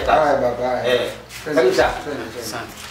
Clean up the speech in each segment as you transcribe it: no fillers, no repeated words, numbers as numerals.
kazi. Haya baba. Karibu sana. Asante.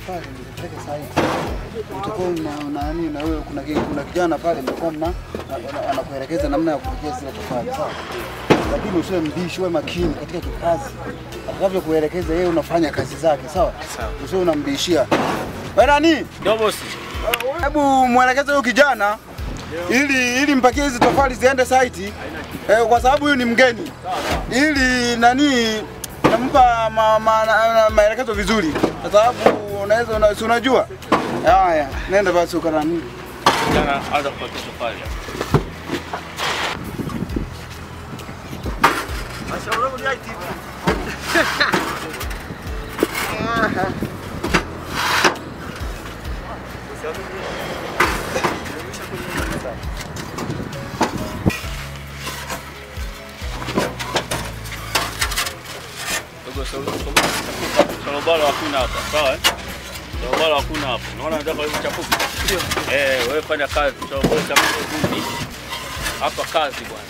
Pale nilipeleka sasa. Utakuwa nani na wewe kuna kijana pale mlikuwa anakuelekeza namna ya kupikia zile tofali. Sawa. Lakini usiwe mbishi, wewe makini katika kazi. Atakavyokuelekeza yeye unafanya kazi zake, sawa? Sawa. Usiwe unambishia. Wewe nani? Ndio boss. Hebu muelekeze huyo kijana ili mpakie hizi tofali ziende site. Kwa sababu huyu ni mgeni. Ili nani nampa maelekezo vizuri. Kwa sababu unajua. Haya, nenda basi ukarani. Jana anza kupakia tofali. Mashallah ni IT. Salobalo hakuna hapa, sawa? Salobalo hakuna hapa. Unaona nataka hiyo chapuki? Ndio. Wewe fanya kazi, salobalo chapuki. Hapa kazi bwana.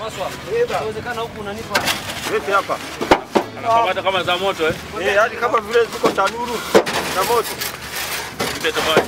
Maswa, inawezekana huku unanipa. Lete hapa. Anakamata kama za moto hadi kama vile ziko tanuru na moto. Ndio tofali.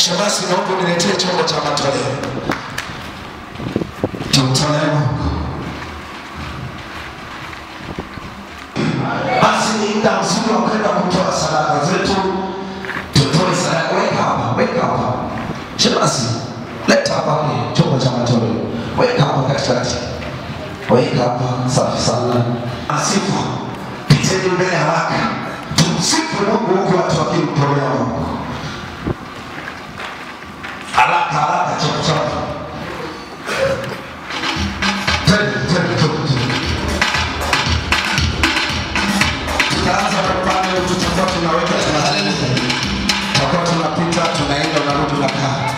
Shemasi, naomba niletee chombo cha matoleo. Tumtolee Mungu. Basi ni muda mzuri wa kwenda kutoa sadaka zetu. Tutoe sadaka. Weka hapa, weka hapa. Shemasi, leta hapa chombo cha matoleo. Weka hapa katikati. Weka hapa, safi sana. Asifu. Piteni mbele haraka. Tumsifu Mungu huku watu wakimtolea Mungu. Haraka haraka chombo. Tunaanza kupanda tutakuwa tunaweka tutakuwa tunapita tunaenda unarudi unakaa.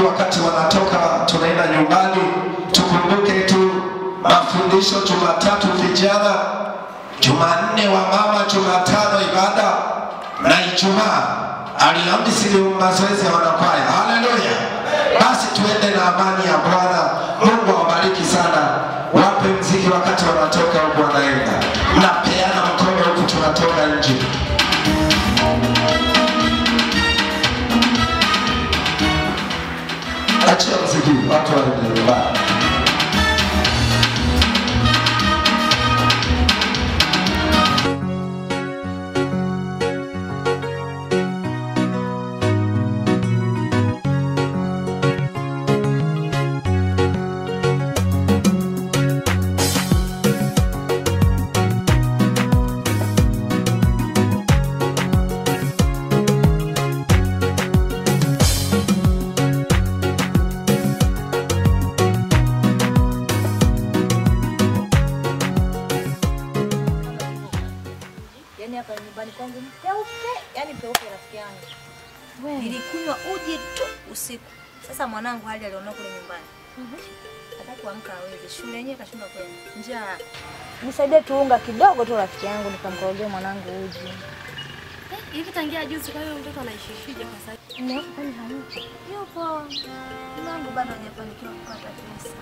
Wakati wanatoka tunaenda nyumbani, tukumbuke tu mafundisho Jumatatu vijana, Jumanne wa mama, Jumatano ibada na Ijumaa Alhamisi ni mazoezi ya wanakwaya. Haleluya. Basi tuende na amani ya Bwana. Mungu awabariki sana. Wape mziki wakati wanatoka huko wanaenda. Napeana mkono huku tunatoka nje. Achia mziki, watu waende nyumbani. Nilikunywa uji tu usiku. Sasa mwanangu hali aliona kule nyumbani. Hata kuamka hawezi. Shule yenyewe kashindwa kwenda. Njaa. Nisaidie tuunga kidogo tu rafiki yangu nikamkorogea mwanangu uji. Hivi tangia juzi kwa hiyo mtoto anaishishije kwa sasa? Kwani hayupo? Yupo. Mwanangu bado hajafanikiwa kupata pesa.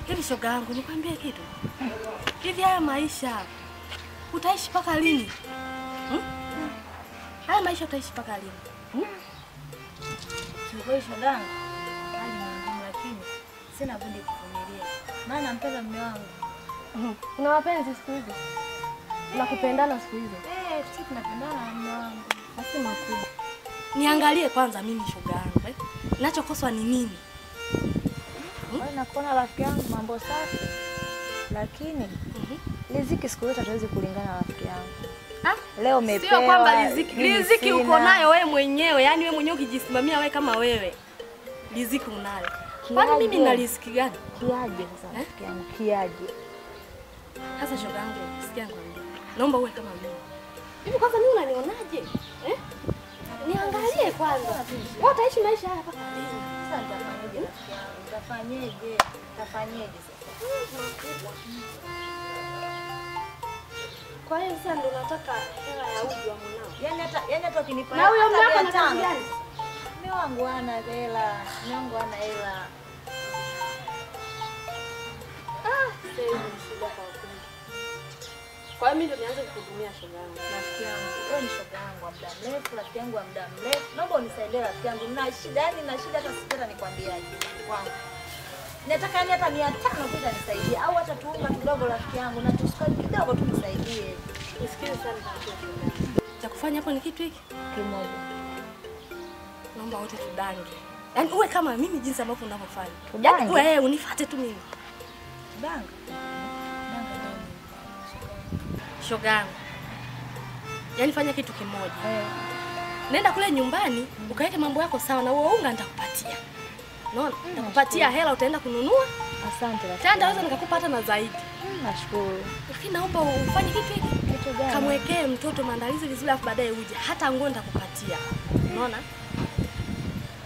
Hivi shoga yangu nikwambie kitu. Hivi haya maisha utaishi paka lini? Haya maisha utaishi paka lini? Kiukweli shogangu, hali ni ngumu lakini sina budi kuvumilia. Maana nampenda mume wangu. Una mapenzi siku hizi? Tunakupendana siku hizo. Sisi tunapendana na mume wangu. Basi makubwa. Niangalie kwanza mimi shoga yangu. Ninachokoswa ni nini? Wewe nakuona rafiki yangu mambo safi. Lakini riziki siku zote hatuwezi kulingana na rafiki yangu. Leo umepewa. Sio kwamba riziki uko nayo wewe mwenyewe, yani wewe mwenyewe ukijisimamia wewe kama wewe. Riziki unayo. Kwani mimi nina riziki gani? Kiaje sasa rafiki yangu? Kiaje? Sasa shoga yangu, sikia nikwambie. Naomba uwe kama mimi. Hivi kwanza mimi unanionaje? Niangalie kwanza. Wewe utaishi maisha haya mpaka lini? Sasa nitafanyaje rafiki yangu? Nitafanyaje sasa? Kwa hiyo sasa ndo nataka hela ya uji wa mwanao. Yaani hata ukinipa Na huyo hata mjako mia na tano. kazi gani? Mume wangu hana hela. Mume wangu hana hela. Sasa hivi ni shida kwa kweli. Kwa hiyo mimi ndo nianze kukuhudumia shoga yangu. Rafiki yangu, wewe ni shoga yangu wa muda mrefu, rafiki yangu wa muda mrefu. Naomba unisaidie rafiki yangu. Nina shida, yani nina shida hata sijui nikwambiaje. Wangu. Nataka yani hata 500 kuja nisaidie au hata tuunga kidogo rafiki yangu na tusukari kidogo tu nisaidie. Nisikie sana kwa cha kufanya hapo ni kitu hiki Kimoja. Naomba wote tudange. Yaani uwe kama mimi jinsi ambavyo unavyofanya. Tudange? Yaani wewe unifuate tu mimi. Danga. Shoga yangu. Yaani fanya kitu kimoja. Nenda kule nyumbani, ukaweke mambo yako sawa na huo unga nitakupatia. Unaona? Nitakupatia hela utaenda kununua. Asante rafiki. Tena ndaweza nikakupa hata na zaidi. Nashukuru. Lakini naomba ufanye kitu hiki. Kitu gani? Kamwekee mtoto maandalizi vizuri afu baadaye uje. Hata nguo nitakupatia. Unaona?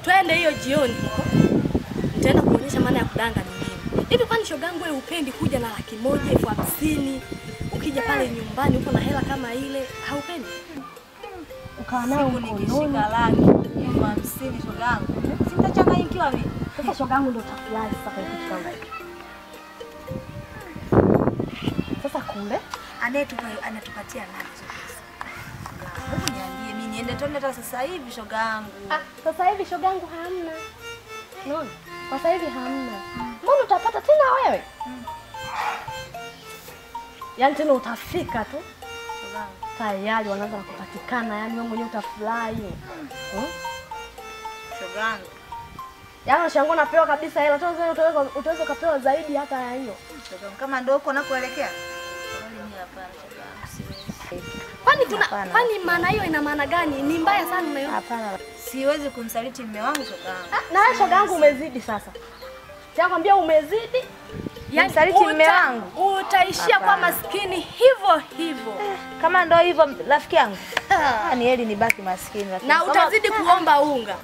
Twende hiyo jioni huko. Nitaenda kuonyesha maana ya kudanga ni nini. Hivi kwani shogangu wewe upendi kuja na 150,000? Ukija pale nyumbani uko na hela kama ile, haupendi? Ukawa nao Nikishika laki 50 shogangu. Sitachanganyikiwa mimi. Sasa shogangu ndio utafurahi sasa kwa kitu kama hicho. Sasa kule anatupatia nani hizo pesa? Hebu niambie mimi niende tu hata sasa hivi shogangu. Sasa hivi shogangu hamna. Unaona? Kwa sasa hivi hamna. Mbona utapata tena wewe? Yaani tena utafika tu. Shogangu. Tayari wanaanza kupatikana, yani wewe mwenyewe utafurahi. Shogangu. Yaani unashangaa unapewa kabisa hela, utaweza kupewa zaidi hata ya hiyo. Shogangu kama ndio uko nakuelekea. Mimi hapana shogangu siwezi. Kwani maana hiyo ina maana gani? Ni mbaya sana na hiyo. Hapana. Siwezi kumsaliti mume wangu shogangu. Na wewe shogangu umezidi sasa. Nakwambia umezidi. Yaani msaliti mume wangu. Utaishia kwa maskini hivyo hivyo. Kama ndio hivyo rafiki yangu. Ni heri nibaki maskini rafiki. Na utazidi kuomba unga.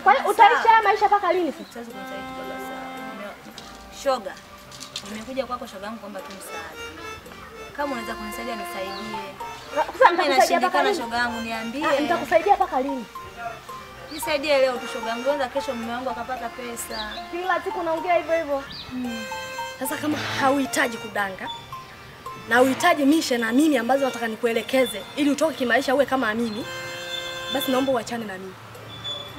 Kwa hiyo utaisha maisha mpaka lini sasa? Siwezi kumsaliti baba sawa. Shoga. Nimekuja kwako shogangu kwamba tu msaada. Kama unaweza kunisaidia nisaidie. Sasa Inashindikana shogangu niambie. Nitakusaidia mpaka lini? Nisaidie leo tu shogangu, wenda kesho mume wangu akapata pesa. Kila siku naongea hivyo hivyo. Sasa kama hauhitaji kudanga na uhitaji mishe na mimi ambazo nataka nikuelekeze ili utoke kimaisha uwe kama mimi, basi naomba uachane na mimi.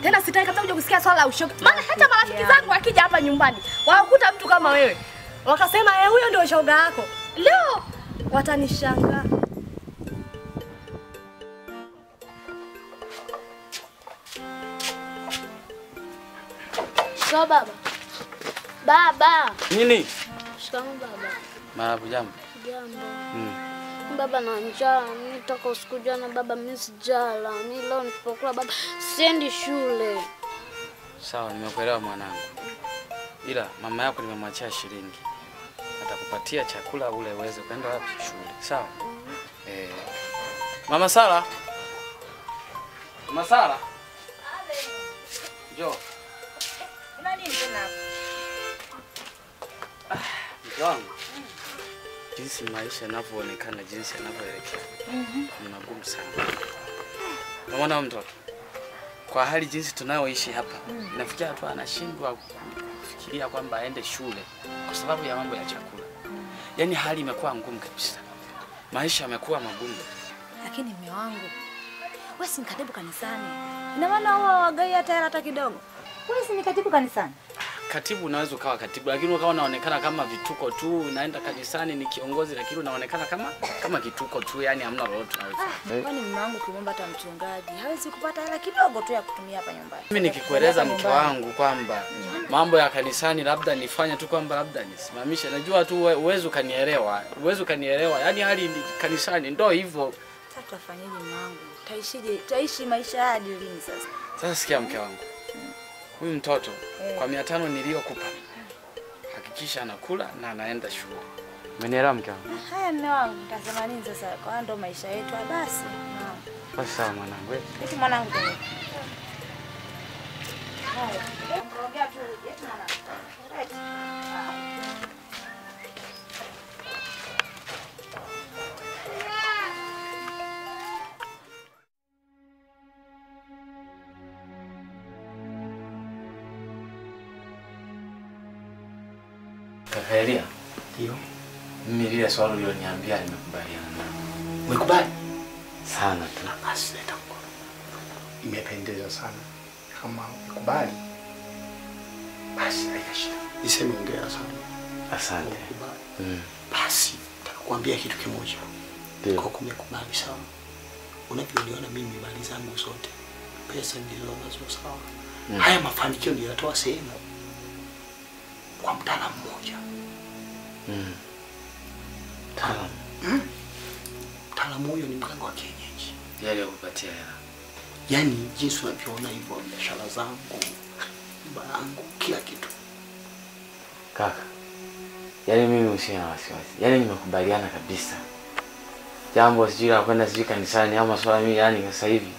Tena sitaki kabisa kuja kusikia swala la ushoga. Maana hata marafiki zangu wakija hapa nyumbani, wakuta mtu kama wewe, wakasema huyo ndio shoga yako. Leo watanishangaa. So baba. Baba. Nini? Shikamoo baba. Marahaba jambo. Jambo. Baba na njaa, nitaka usiku jana baba mimi sijala. Mimi leo nipokula baba siendi shule. Sawa, nimekuelewa mwanangu. Ila mama yako nimemwachia shilingi. Atakupatia chakula ule uweze kwenda wapi shule. Sawa? Mama Sara. Mama Sara. Njoo. Una nini tena hapo? Mke wangu. Jinsi maisha yanavyoonekana, jinsi yanavyoelekea. Ni magumu sana. Unaona mtoto? Kwa hali jinsi tunayoishi hapa, inafikia hatua anashindwa kufikiria kwamba aende shule kwa sababu ya mambo ya chakula. Yaani hali imekuwa ngumu kabisa. Maisha yamekuwa magumu. Lakini mume wangu, wewe si katibu kanisani. Ina maana wao wagai hata kidogo. Wewe si katibu kanisani? katibu unaweza ukawa katibu, lakini ukawa unaonekana kama vituko tu, unaenda kanisani ni kiongozi lakini unaonekana kama kituko tu, yani hamna lolote unalofanya. Kwani mume wangu kimomba hata mchungaji hawezi kupata hela kidogo tu ya kutumia hapa nyumbani? Mimi nikikueleza mke wangu kwamba mambo ya kanisani labda nifanye tu kwamba labda nisimamishe, najua tu uwezo kanielewa, yani hali kanisani ndio hivyo. Sasa tufanyeje mume wangu? Taishi maisha hadi lini sasa? Sasa sikia mke wangu. Huyu mtoto kwa 500 niliyokupa hakikisha anakula na anaenda shule. Umenielewa mke wangu? Haya mume wangu, nitasema nini sasa? Kwa ndo maisha yetu basi. Basi sawa mwanangu. Eti mwanangu tena. Haya, ongea tu, eti mwanangu. Right. Kaka Elia. Ndio. Mimi lile swali ulioniambia nimekubaliana nalo. Umekubali? Sana tu. Basi leta mkono. Imependeza sana. Kama umekubali. Basi haina shida. Niseme ongea sana. Asante. Basi nitakwambia kitu kimoja. Ndio. Kwa kumekubali sawa. Unavyoniona mimi mali zangu zote. Pesa ndizo nazo sawa. Haya mafanikio nilitoa sehemu kwa mtaalamu mmoja. Mtaalamu huyo ni mganga wa kienyeji. Yeye alikupatia hela. Yaani jinsi unavyoona hivyo biashara zangu, nyumba yangu, kila kitu. Kaka. Yaani mimi usiwe na wasiwasi. Yaani nimekubaliana kabisa. Jambo sijui la kwenda sijui kanisani ama swala mimi yani sasa hivi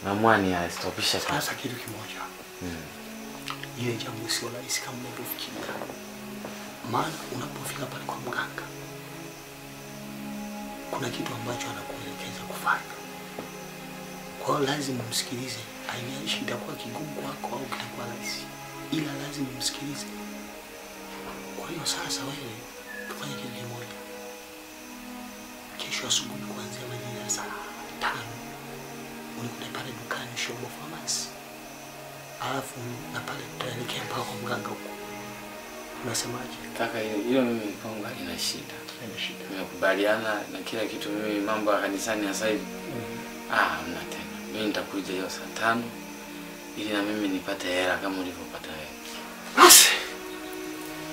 naamua ni stopisha tu. Sasa kitu kimoja. Ile jambo sio rahisi kama unavyofikiria. Maana unapofika pale kwa mganga kuna kitu ambacho anakuelekeza kufanya. Kwa hiyo lazima umsikilize. Haijalishi itakuwa kigumu kwako au kitakuwa rahisi. Ila lazima umsikilize. Kwa hiyo sasa wewe tufanye kitu kimoja. Kesho asubuhi kuanzia majira ya saa 5 unikute pale dukani Shobo Pharmacy. Alafu na pale tutaelekea mpaka kwa mganga huko. Unasemaje? Kaka hiyo mimi kwangu ina shida. Nimekubaliana na kila kitu, mimi mambo ya kanisani sasa hivi. Hamna tena. Mimi nitakuja hiyo saa 5 ili na mimi nipate hela kama ulivyopata wewe. Basi.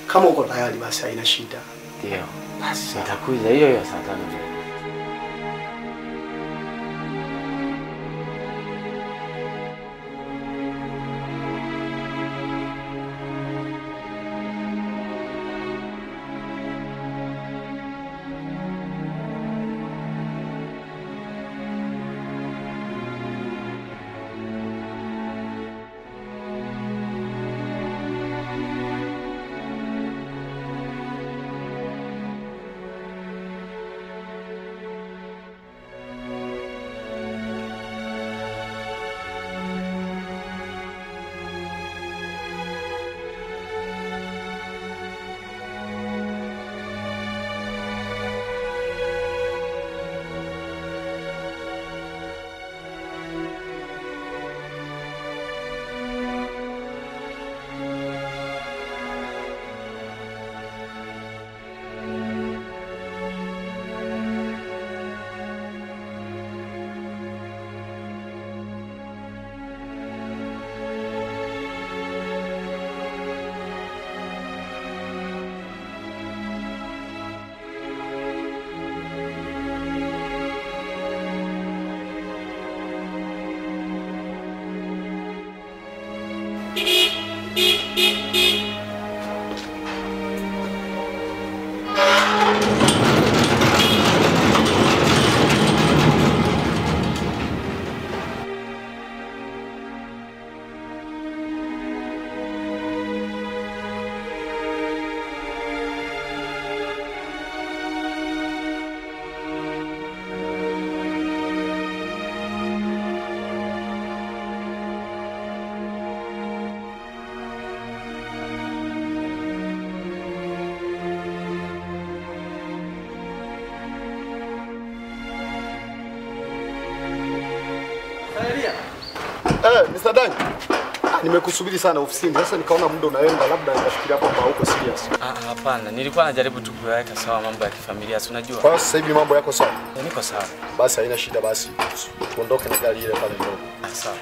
Kama uko tayari basi haina shida. Ndio. Basi nitakuja hiyo saa 5. Mr. Dan. nimekusubiri sana ofisini. Sasa nikaona muda unaenda, labda nikafikiria kwamba hauko serious. Hapana, nilikuwa najaribu tu kuweka sawa mambo ya kifamilia, si unajua. Kwa sasa hivi mambo yako sawa? Niko sawa. Basi haina shida, basi tuondoke na gari ile pale ndogo. Sawa.